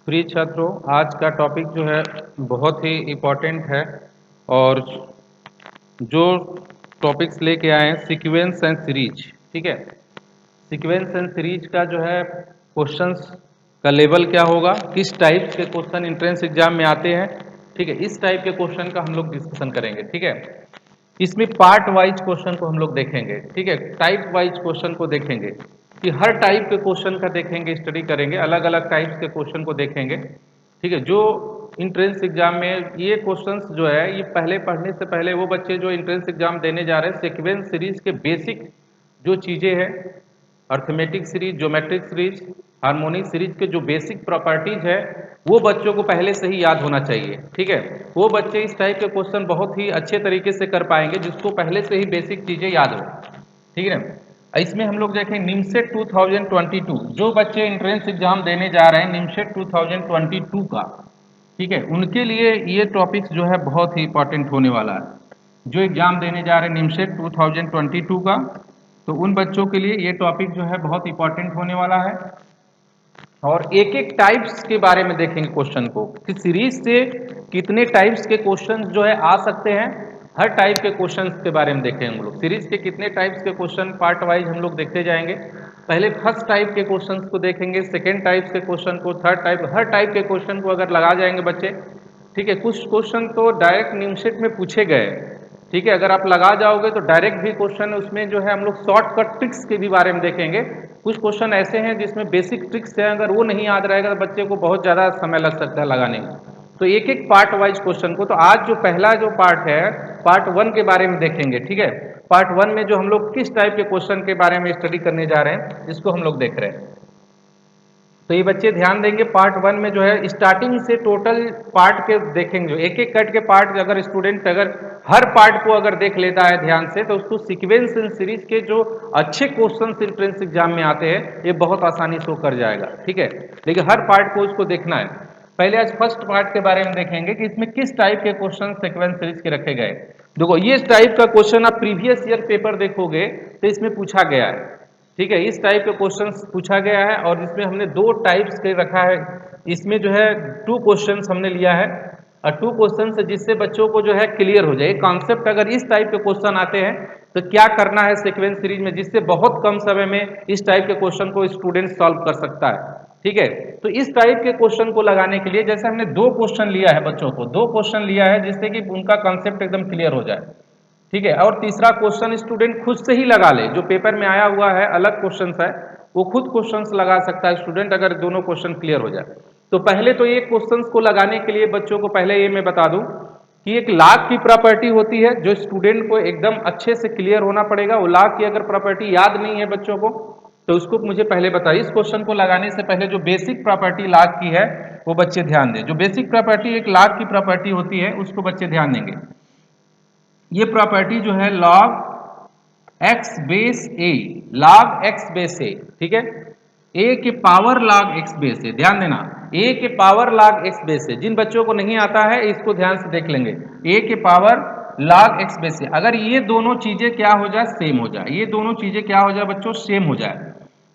प्रिय छात्रों, आज का टॉपिक जो है बहुत ही इम्पोर्टेंट है। और जो टॉपिक्स लेके आए हैं सीक्वेंस एंड सीरीज, ठीक है। सीक्वेंस एंड सीरीज का जो है क्वेश्चंस का लेवल क्या होगा, किस टाइप के क्वेश्चन एंट्रेंस एग्जाम में आते हैं, ठीक है। इस टाइप के क्वेश्चन का हम लोग डिस्कशन करेंगे, ठीक है। इसमें पार्ट वाइज क्वेश्चन को हम लोग देखेंगे, ठीक है। टाइप वाइज क्वेश्चन को देखेंगे कि हर टाइप के क्वेश्चन का देखेंगे, स्टडी करेंगे, अलग अलग टाइप्स के क्वेश्चन को देखेंगे, ठीक है। जो इंट्रेंस एग्जाम में ये क्वेश्चंस जो है, ये पहले पढ़ने से पहले वो बच्चे जो इंट्रेंस एग्जाम देने जा रहे हैं, सीक्वेंस सीरीज के बेसिक जो चीज़ें हैं, arithmetic series, geometric series, harmonic series के जो बेसिक प्रॉपर्टीज है, वो बच्चों को पहले से ही याद होना चाहिए, ठीक है। वो बच्चे इस टाइप के क्वेश्चन बहुत ही अच्छे तरीके से कर पाएंगे जिसको पहले से ही बेसिक चीज़ें याद हो, ठीक है ना। इसमें हम लोग देखें निमसेट 2022, जो बच्चे एंट्रेंस एग्जाम देने जा रहे हैं निमसेट 2022 का, ठीक है, उनके लिए ये टॉपिक्स जो है बहुत ही इंपॉर्टेंट होने वाला है। जो एग्जाम देने जा रहे हैं निमसेट 2022 का, तो उन बच्चों के लिए ये टॉपिक जो है बहुत इंपॉर्टेंट होने वाला है। और एक एक टाइप्स के बारे में देखेंगे क्वेश्चन को कि सीरीज से कितने टाइप्स के क्वेश्चन जो है आ सकते हैं, हर टाइप के क्वेश्चंस के बारे में देखेंगे हम लोग। सीरीज के कितने टाइप्स के क्वेश्चन पार्ट वाइज हम लोग देखते जाएंगे। पहले फर्स्ट टाइप के क्वेश्चंस को देखेंगे, सेकेंड टाइप के क्वेश्चन को, थर्ड टाइप, हर टाइप के क्वेश्चन को अगर लगा जाएंगे बच्चे, ठीक है। कुछ क्वेश्चन तो डायरेक्ट निमसेट में पूछे गए, ठीक है। अगर आप लगा जाओगे तो डायरेक्ट भी क्वेश्चन, उसमें जो है हम लोग शॉर्टकट ट्रिक्स के भी बारे में देखेंगे। कुछ क्वेश्चन ऐसे हैं जिसमें बेसिक ट्रिक्स है, अगर वो नहीं याद रहेगा तो बच्चे को बहुत ज़्यादा समय लग सकता है लगाने में। तो एक एक पार्ट वाइज क्वेश्चन को, तो आज जो पहला जो पार्ट है, पार्ट 1 के बारे में देखेंगे, ठीक है। पार्ट 1 में जो हम लोग किस टाइप के क्वेश्चन के बारे में स्टडी करने जा रहे हैं, इसको हम लोग देख रहे हैं। तो ये बच्चे ध्यान देंगे, पार्ट 1 में जो है स्टार्टिंग से टोटल पार्ट के देखेंगे, एक एक कट के पार्ट, अगर स्टूडेंट अगर हर पार्ट को अगर देख लेता है ध्यान से, तो उसको सीक्वेंस एंड सीरीज के जो अच्छे क्वेश्चन एंट्रेंस एग्जाम में आते हैं, ये बहुत आसानी से कर जाएगा, ठीक है। लेकिन हर पार्ट को उसको देखना है। पहले आज फर्स्ट पार्ट के बारे में देखेंगे कि इसमें किस टाइप के क्वेश्चन सीक्वेंस सीरीज के रखे गए। देखो, ये टाइप का क्वेश्चन आप प्रीवियस ईयर पेपर देखोगे तो इसमें पूछा गया है, ठीक है। इस टाइप का क्वेश्चंस पूछा गया है और इसमें हमने दो टाइप्स के रखा है। इसमें जो है 2 क्वेश्चंस हमने लिया है, और 2 क्वेश्चंस जिससे बच्चों को जो है क्लियर हो जाए कॉन्सेप्ट। अगर इस टाइप के क्वेश्चन आते हैं तो क्या करना है सीक्वेंस सीरीज में, जिससे बहुत कम समय में इस टाइप के क्वेश्चन को स्टूडेंट सॉल्व कर सकता है, ठीक है। तो इस टाइप के क्वेश्चन को लगाने के लिए जैसे हमने 2 क्वेश्चन लिया है, बच्चों को 2 क्वेश्चन लिया है जिससे कि उनका कॉन्सेप्ट एकदम क्लियर हो जाए, ठीक है। और तीसरा क्वेश्चन स्टूडेंट खुद से ही लगा ले, जो पेपर में आया हुआ है अलग क्वेश्चन है, वो खुद क्वेश्चंस लगा सकता है स्टूडेंट, अगर दोनों क्वेश्चन क्लियर हो जाए। तो पहले तो ये क्वेश्चंस को लगाने के लिए बच्चों को पहले ये मैं बता दूं कि एक लॉग की प्रॉपर्टी होती है जो स्टूडेंट को एकदम अच्छे से क्लियर होना पड़ेगा। वो लॉग की अगर प्रॉपर्टी याद नहीं है बच्चों को, तो उसको मुझे पहले बताइए। इस क्वेश्चन को लगाने से पहले जो बेसिक प्रॉपर्टी लॉग की है वो बच्चे ध्यान दें। जो बेसिक प्रॉपर्टी एक लॉग की प्रॉपर्टी होती है उसको बच्चे ध्यान देंगे। ये प्रॉपर्टी जो है लॉग एक्स बेस ए, लॉग एक्स बेस ए, ठीक है। ए के पावर लॉग एक्स बेस ए, ध्यान देना, ए के पावर लॉग एक्स बेस ए। जिन बच्चों को नहीं आता है इसको ध्यान से देख लेंगे। ए के पावर लॉग एक्स बेस ए, अगर ये दोनों चीजें क्या हो जाए, सेम हो जाए, ये दोनों चीजें क्या हो जाए बच्चों, सेम हो जाए।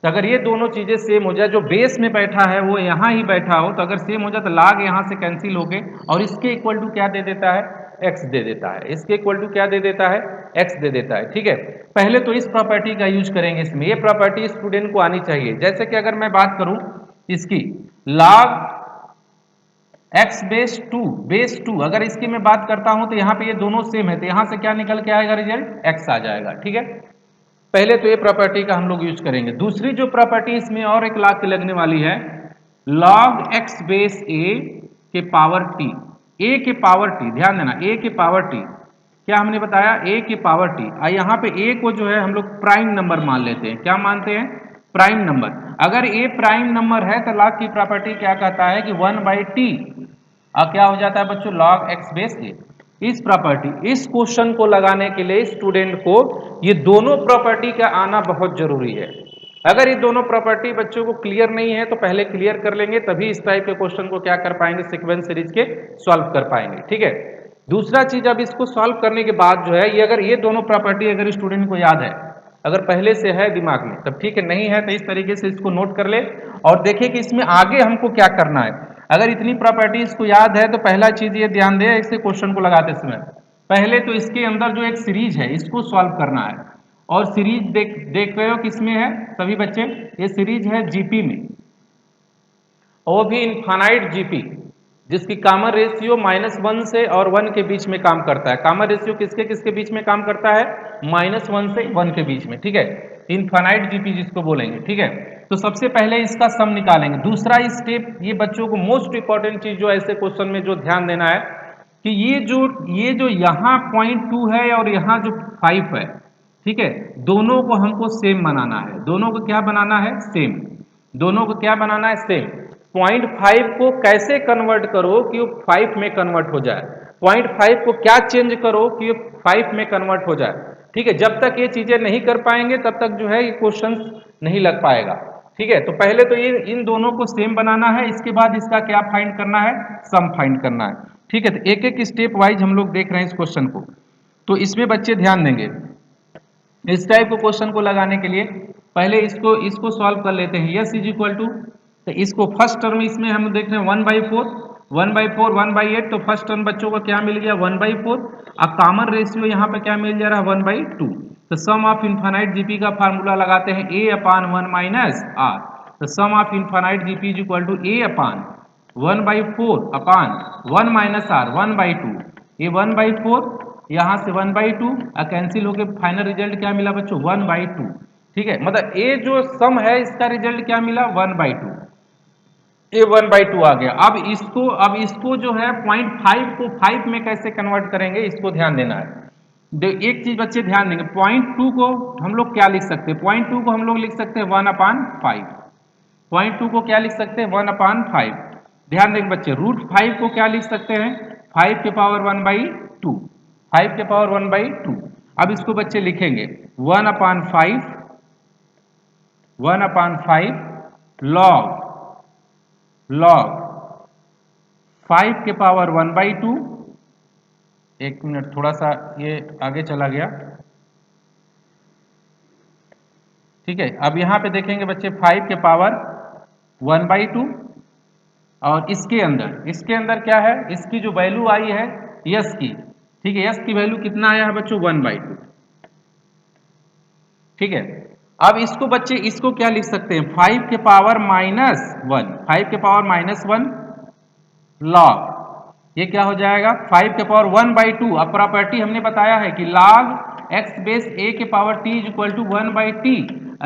तो अगर ये दोनों चीजें सेम हो जाए, जो बेस में बैठा है वो यहाँ ही बैठा हो, तो अगर सेम हो जाए तो log यहाँ से कैंसिल हो गए और इसके इक्वल टू क्या दे देता है, x दे देता है। इसके इक्वल टू क्या दे देता है, x दे देता है, ठीक है। पहले तो इस प्रॉपर्टी का यूज करेंगे इसमें। ये प्रॉपर्टी स्टूडेंट को आनी चाहिए। जैसे कि अगर मैं बात करूं इसकी log x बेस टू, अगर इसकी मैं बात करता हूं तो यहाँ पे ये दोनों सेम है, तो यहां से क्या निकल के आएगा, रिजल्ट x आ जाएगा, ठीक है। पहले तो ये प्रॉपर्टी का हम लोग यूज करेंगे। दूसरी जो प्रॉपर्टी इसमें और एक लॉग की लगने वाली है, लॉग एक्स बेस ए के पावर टी, ए के पावर टी, ध्यान देना, ए के पावर टी, क्या हमने बताया, ए के पावर टी। यहाँ पे ए को जो है हम लोग प्राइम नंबर मान लेते हैं। क्या मानते हैं, प्राइम नंबर। अगर ए प्राइम नंबर है तो लॉग की प्रॉपर्टी क्या कहता है कि 1/t, क्या हो जाता है बच्चों, लॉग एक्स बेस ए। इस प्रॉपर्टी, इस क्वेश्चन को लगाने के लिए स्टूडेंट को ये दोनों प्रॉपर्टी का आना बहुत जरूरी है। अगर ये दोनों प्रॉपर्टी बच्चों को क्लियर नहीं है तो पहले क्लियर कर लेंगे, तभी इस टाइप के क्वेश्चन को क्या कर पाएंगे, सीक्वेंस सीरीज के सॉल्व कर पाएंगे, ठीक है। दूसरा चीज, अब इसको सॉल्व करने के बाद जो है, ये अगर ये दोनों प्रॉपर्टी अगर स्टूडेंट को याद है, अगर पहले से है दिमाग में तब ठीक है, नहीं है तो इस तरीके से इसको नोट कर ले और देखिए कि इसमें आगे हमको क्या करना है। अगर इतनी प्रॉपर्टीज को याद है तो पहला चीज ये ध्यान दे इसे क्वेश्चन को लगाते समय पहले तो इसके अंदर जो एक सीरीज है इसको सॉल्व करना है। और सीरीज देख रहे हो किसमें है सभी बच्चे, ये सीरीज है जीपी में, और वो भी इनफाइनाइट जीपी, जिसकी कॉमन रेशियो -1 से और 1 के बीच में काम करता है। कॉमन रेशियो किसके किसके बीच में काम करता है, -1 से 1 के बीच में, ठीक है, इनफाइनाइट जीपी जिसको बोलेंगे, ठीक है। तो सबसे पहले इसका सम निकालेंगे। दूसरा स्टेप, ये बच्चों को मोस्ट इंपॉर्टेंट चीज जो ऐसे क्वेश्चन में जो ध्यान देना है कि ये जो यहाँ 0.2 है और यहाँ जो 5 है, ठीक है, दोनों को हमको सेम बनाना है। दोनों को क्या बनाना है, सेम। दोनों को क्या बनाना है, सेम। 0.5 को कैसे कन्वर्ट करो कि वो 5 में कन्वर्ट हो जाए, 0.5 को क्या चेंज करो कि वो 5 में कन्वर्ट हो जाए, ठीक है। जब तक ये चीजें नहीं कर पाएंगे तब तक जो है ये क्वेश्चन नहीं लग पाएगा, ठीक है। तो पहले तो ये इन दोनों को सेम बनाना है, इसके बाद इसका क्या फाइंड करना है, सम फाइंड करना है, ठीक है। तो एक एक स्टेप वाइज हम लोग देख रहे हैं इस क्वेश्चन को। तो इसमें बच्चे ध्यान देंगे, इस टाइप को क्वेश्चन को लगाने के लिए पहले इसको सॉल्व कर लेते हैं। यस इज इक्वल टू, तो इसको फर्स्ट टर्म इसमें हम देख रहे हैं 1/4, 1/4, 1/8, तो फर्स्ट टर्म बच्चों को क्या मिल गया, 1/4। अब कॉमन रेशियो यहाँ पे क्या मिल जा रहा है, 1/2। तो सम ऑफ इनफाइनाइट जीपी का फार्मूला लगाते हैं a/1 माइनस आर। तो sum of infinite GP is equal to a/1/4 upon 1 minus r 1/2। ये 1/4 यहाँ से 1/2 कैंसिल होकर फाइनल रिजल्ट क्या मिला बच्चों, 1/2, ठीक है। मतलब ये जो सम है इसका रिजल्ट क्या मिला, 1/2, ये 1/2 आ गया। अब इसको जो है 0.5 को 5 में कैसे कन्वर्ट करेंगे इसको ध्यान देना है। एक चीज बच्चे ध्यान देंगे, 0.2 को हम लोग क्या लिख सकते हैं, 0.2 को हम लोग लिख सकते हैं 1/5। 0.2 को क्या लिख सकते हैं, 1/5। ध्यान देंगे बच्चे, √5 को क्या लिख सकते हैं, 5 के पावर 1/2, 5 के पावर 1/2। अब इसको बच्चे लिखेंगे 1/5, 1/5 log 5 के पावर 1/2। एक मिनट, थोड़ा सा ये आगे चला गया, ठीक है। अब यहाँ पे देखेंगे बच्चे 5 के पावर 1/2, और इसके अंदर क्या है, इसकी जो वैल्यू आई है यस की, ठीक है, यस की वैल्यू कितना आया है बच्चों, 1/2, ठीक है। अब इसको बच्चे इसको क्या लिख सकते हैं, 5 के पावर -1, 5 के पावर -1 लॉग, ये क्या हो जाएगा, 5 के पावर 1/2। अब प्रॉपर्टी हमने बताया है कि log x बेस a के power t is equal to 1/t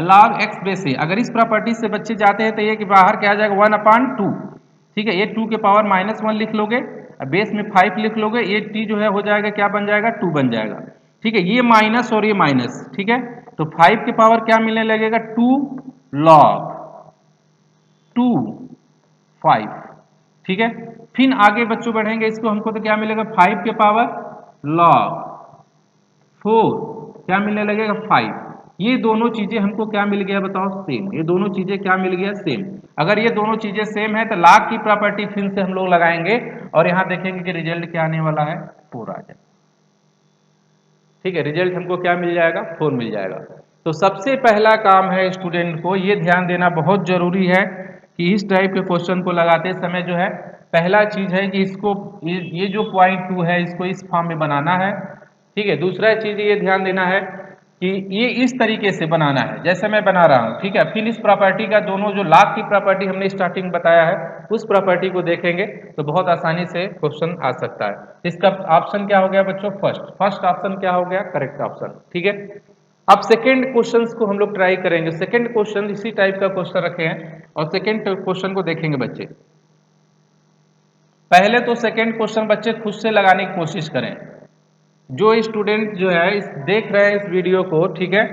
log x base a। अगर इस प्रॉपर्टी से बच्चे जाते हैं तो ये कि बाहर क्या आ जाएगा, 1/2, ठीक है। ये 2 के पावर -1 लिख लोगे, बेस में 5 लिख लोगे, ये t जो है हो जाएगा क्या बन जाएगा, 2 बन जाएगा, ठीक है। ये माइनस और ये माइनस, ठीक है। तो 5 के पावर क्या मिलने लगेगा, 2 log 2 5, ठीक है। फिर आगे बच्चों बढ़ेंगे, इसको हमको तो क्या मिलेगा, 5 के पावर log 4 क्या मिलने लगेगा, 5। ये दोनों चीजें हमको क्या मिल गया बताओ, सेम। ये दोनों चीजें क्या मिल गया, सेम। अगर ये दोनों चीजें सेम है तो log की प्रॉपर्टी फिर से हम लोग लगाएंगे और यहां देखेंगे कि रिजल्ट क्या आने वाला है, 4 आ जाएगा, ठीक है। रिजल्ट हमको क्या मिल जाएगा, 4 मिल जाएगा। तो सबसे पहला काम है स्टूडेंट को ये ध्यान देना बहुत जरूरी है कि इस टाइप के क्वेश्चन को लगाते समय जो है पहला चीज है कि इसको ये जो 0.2 है इसको इस फॉर्म में बनाना है, ठीक है। दूसरा चीज ये ध्यान देना है कि ये इस तरीके से बनाना है जैसे मैं बना रहा हूं, ठीक है। फिर इस प्रॉपर्टी का दोनों जो log की प्रॉपर्टी हमने स्टार्टिंग बताया है उस प्रॉपर्टी को देखेंगे तो बहुत आसानी से क्वेश्चन आ सकता है। इसका ऑप्शन क्या हो गया बच्चों, फर्स्ट ऑप्शन क्या हो गया, करेक्ट ऑप्शन, ठीक है। अब सेकेंड क्वेश्चन को हम लोग ट्राई करेंगे। सेकेंड क्वेश्चन इसी टाइप का क्वेश्चन रखे हैं और सेकेंड क्वेश्चन को देखेंगे बच्चे। पहले तो सेकेंड क्वेश्चन बच्चे खुद से लगाने की कोशिश करें। जो स्टूडेंट जो है देख रहे हैं इस वीडियो को, ठीक है,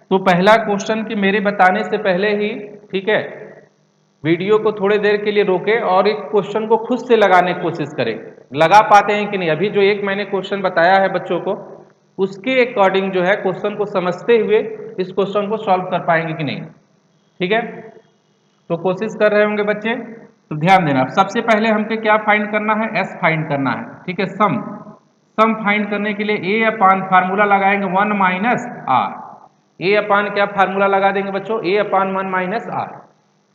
तो पहला क्वेश्चन कि मेरे बताने से पहले ही, ठीक है, वीडियो को थोड़ी देर के लिए रोके और एक क्वेश्चन को खुद से लगाने की कोशिश करें। लगा पाते हैं कि नहीं, अभी जो एक मैंने क्वेश्चन बताया है बच्चों को उसके अकॉर्डिंग जो है क्वेश्चन को समझते हुए इस क्वेश्चन को सॉल्व कर पाएंगे कि नहीं, ठीक है। तो कोशिश कर रहे होंगे बच्चे, तो ध्यान देना। सबसे पहले हमको क्या फाइंड करना है, एस फाइंड करना है, ठीक है। सम फाइंड करने के लिए ए अपान फार्मूला लगाएंगे 1 माइनस आर। ए अपान क्या फार्मूला लगा देंगे बच्चों, ए अपान 1 माइनस आर।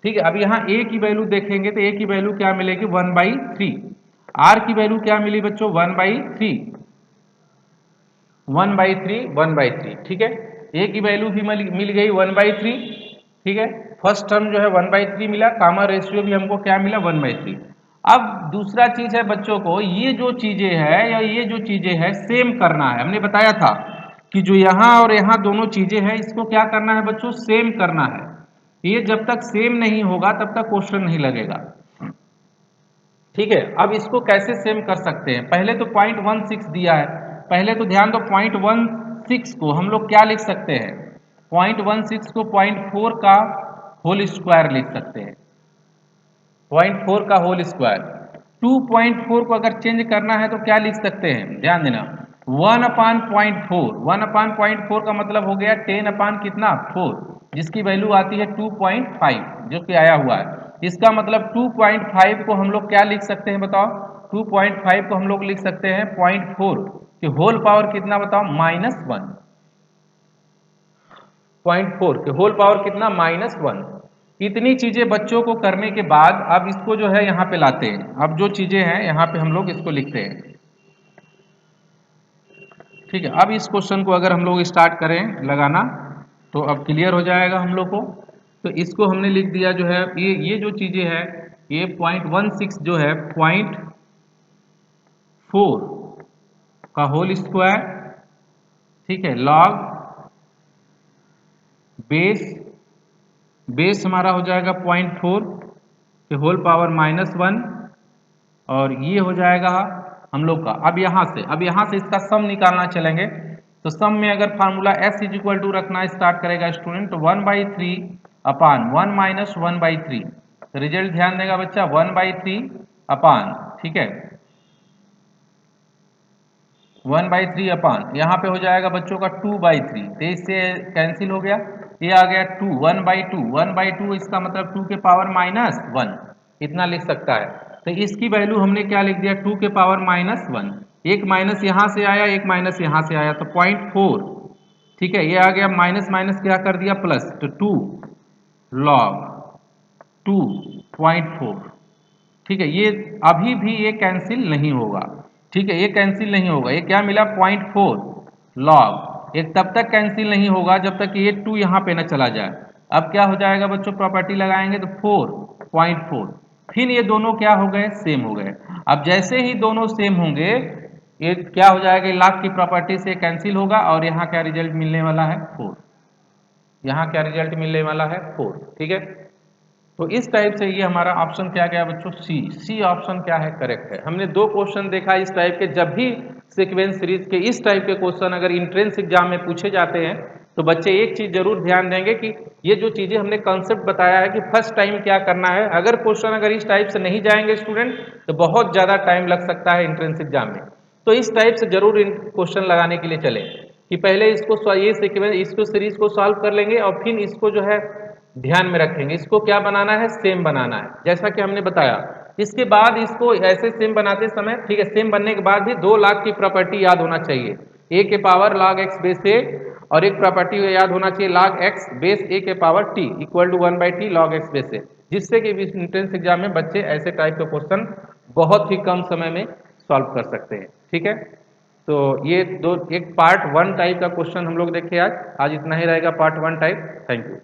ठीक है। अब यहाँ a की वैल्यू देखेंगे तो a की वैल्यू क्या मिलेगी 1/3। r की वैल्यू क्या मिली बच्चों 1/3, 1/3, 1/3। ठीक है, a की वैल्यू भी मिल गई 1/3। ठीक है, फर्स्ट टर्म जो है 1/3 मिला, कॉमन रेशियो भी हमको क्या मिला 1/3। अब दूसरा चीज है बच्चों को, ये जो चीजें है या ये जो चीजें है सेम करना है। हमने बताया था कि जो यहाँ और यहाँ दोनों चीजें हैं इसको क्या करना है बच्चों, सेम करना है। ये जब तक सेम नहीं होगा तब तक क्वेश्चन नहीं लगेगा। ठीक है, अब इसको कैसे सेम कर सकते हैं, पहले तो 0.16 दिया है, पहले तो ध्यान दो 0.16 को हम लोग क्या लिख सकते हैं, 0.16 को 0.4 का होल स्क्वायर लिख सकते हैं, 0.4 का होल स्क्वायर। 2.4 को अगर चेंज करना है तो क्या लिख सकते हैं, ध्यान देना 1/0.4, 1/0.4 का मतलब हो गया 10 कितना 4, जिसकी वैल्यू आती है 2.5 जो कि आया हुआ है। इसका मतलब 2.5 को हम लोग क्या लिख सकते हैं बताओ, 2.5 को हम लोग लिख सकते हैं 0.4 कि होल पावर कितना बताओ -1, 0.4 के होल पावर कितना -1। इतनी चीजें बच्चों को करने के बाद अब इसको जो है यहाँ पे लाते हैं। अब जो चीजें हैं यहाँ पे हम लोग इसको लिखते हैं। ठीक है, अब इस क्वेश्चन को अगर हम लोग स्टार्ट करें लगाना तो अब क्लियर हो जाएगा हम लोग को। तो इसको हमने लिख दिया जो है, ये जो चीजें हैं ये 0.16 जो है 0.4 का होल स्क्वायर, ठीक है, लॉग बेस, बेस हमारा हो जाएगा 0.4 के होल पावर -1 और ये हो जाएगा हम लोग का। अब यहाँ से इसका सम निकालना चलेंगे तो सम में अगर formula s is equal to रखना स्टार्ट करेगा स्टूडेंट तो 1/3 अपान 1 माइनस 1/3, तो रिजल्ट ध्यान देगा बच्चा 1/3 अपान, ठीक है 1/3 अपान, यहाँ पे हो जाएगा बच्चों का 2/3, तो इससे कैंसिल हो गया, ये आ गया 2, 1/2, 1/2 इसका मतलब 2 के पावर -1 इतना लिख सकता है। तो इसकी वैल्यू हमने क्या लिख दिया 2 के पावर -1, एक माइनस यहाँ से आया एक माइनस यहाँ से आया तो 0.4, ठीक है, ये आ गया माइनस माइनस क्या कर दिया प्लस, तो 2 लॉग 2.4, ठीक है, ये अभी भी ये कैंसिल नहीं होगा। ठीक है, ये कैंसिल नहीं होगा, ये क्या मिला 0.4 लॉग, ये तब तक कैंसिल नहीं होगा जब तक ये 2 यहाँ पे ना चला जाए। अब क्या हो जाएगा बच्चों, प्रॉपर्टी लगाएंगे तो 4.4, फिर ये दोनों क्या हो गए सेम हो गए। अब जैसे ही दोनों सेम होंगे ये क्या हो जाएगा, लॉग की प्रॉपर्टी से कैंसिल होगा और यहाँ क्या रिजल्ट मिलने वाला है 4, यहाँ क्या रिजल्ट मिलने वाला है 4। ठीक है, तो इस टाइप से ये हमारा ऑप्शन क्या गया बच्चों, सी ऑप्शन क्या है करेक्ट है। हमने दो क्वेश्चन देखा इस टाइप के, जब भी सीक्वेंस सीरीज के इस टाइप के क्वेश्चन अगर इंट्रेंस एग्जाम में पूछे जाते हैं तो बच्चे एक चीज जरूर ध्यान देंगे कि ये जो चीजें हमने कॉन्सेप्ट बताया है कि फर्स्ट टाइम क्या करना है, अगर क्वेश्चन अगर इस टाइप से नहीं जाएंगे स्टूडेंट तो बहुत ज्यादा टाइम लग सकता है इंट्रेंस एग्जाम में। तो इस टाइप से जरूर इन क्वेश्चन लगाने के लिए चले कि पहले इसको ये सीक्वेंस इसको सीरीज को सॉल्व कर लेंगे और फिर इसको जो है ध्यान में रखेंगे, इसको क्या बनाना है सेम बनाना है जैसा कि हमने बताया। इसके बाद इसको ऐसे सेम बनाते समय, ठीक है, सेम बनने के बाद भी 2 log की प्रॉपर्टी याद होना चाहिए, a के power log x base a और एक प्रॉपर्टी याद होना चाहिए log x बेस a के power t equal to 1/t log x base a, जिससे कि एंट्रेंस एग्जाम में बच्चे ऐसे टाइप के क्वेश्चन बहुत ही कम समय में सॉल्व कर सकते हैं। ठीक है, तो ये एक पार्ट 1 टाइप का क्वेश्चन हम लोग देखे आज इतना ही रहेगा पार्ट 1 टाइप। Thank you.